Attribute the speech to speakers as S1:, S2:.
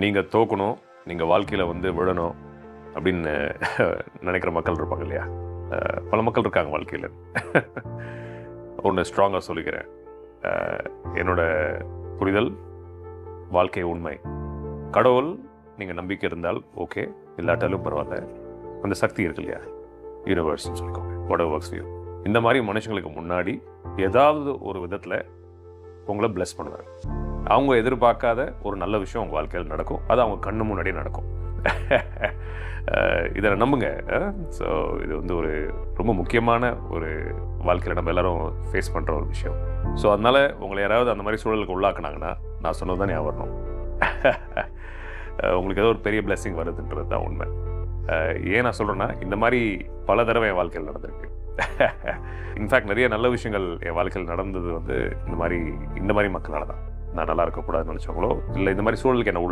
S1: நீங்கள் தோக்கணும், நீங்கள் வாழ்க்கையில் வந்து விழணும் அப்படின்னு நினைக்கிற மக்கள் இருப்பாங்க இல்லையா? பல மக்கள் இருக்காங்க வாழ்க்கையில். ஒன்று ஸ்ட்ராங்காக சொல்லிக்கிறேன். என்னோட புரிதல், வாழ்க்கை உண்மை. கடவுள் நீங்கள் நம்பிக்கை இருந்தால் ஓகே, இல்லாட்டாலும் பரவாயில்ல. அந்த சக்தி இருக்கு இல்லையா, யூனிவர்ஸ்னு சொல்லிக்கோங்க, whatever works for you. இந்த மாதிரி மனுஷங்களுக்கு முன்னாடி ஏதாவது ஒரு விதத்தில் உங்களை பிளஸ் பண்ணுவார். அவங்க எதிர்பார்க்காத ஒரு நல்ல விஷயம் உங்கள் வாழ்க்கையில் நடக்கும். அது அவங்க கண்ணு முன்னாடியே நடக்கும். இதை நம்புங்க. ஸோ இது வந்து ஒரு ரொம்ப முக்கியமான ஒரு வாழ்க்கையில் நம்ம எல்லாரும் ஃபேஸ் பண்ணுற ஒரு விஷயம். ஸோ அதனால் உங்களை யாராவது அந்த மாதிரி சூழலுக்கு உள்ளாக்குனாங்கன்னா நான் சொன்னது தான் ஞாபகம் வரணும். உங்களுக்கு ஏதோ ஒரு பெரிய பிளெஸிங் வருதுன்றது தான் உண்மை. ஏன் நான் சொல்கிறேன்னா, இந்த மாதிரி பல தடவை என் வாழ்க்கையில் நடந்திருக்கு. இன்ஃபேக்ட் நிறைய நல்ல விஷயங்கள் என் வாழ்க்கையில் நடந்தது வந்து இந்த மாதிரி மக்களால் தான். நான் நல்லா இருக்கக்கூடாதுன்னு நினச்சவங்களோ இல்லை இந்த மாதிரி சூழலுக்கு என்ன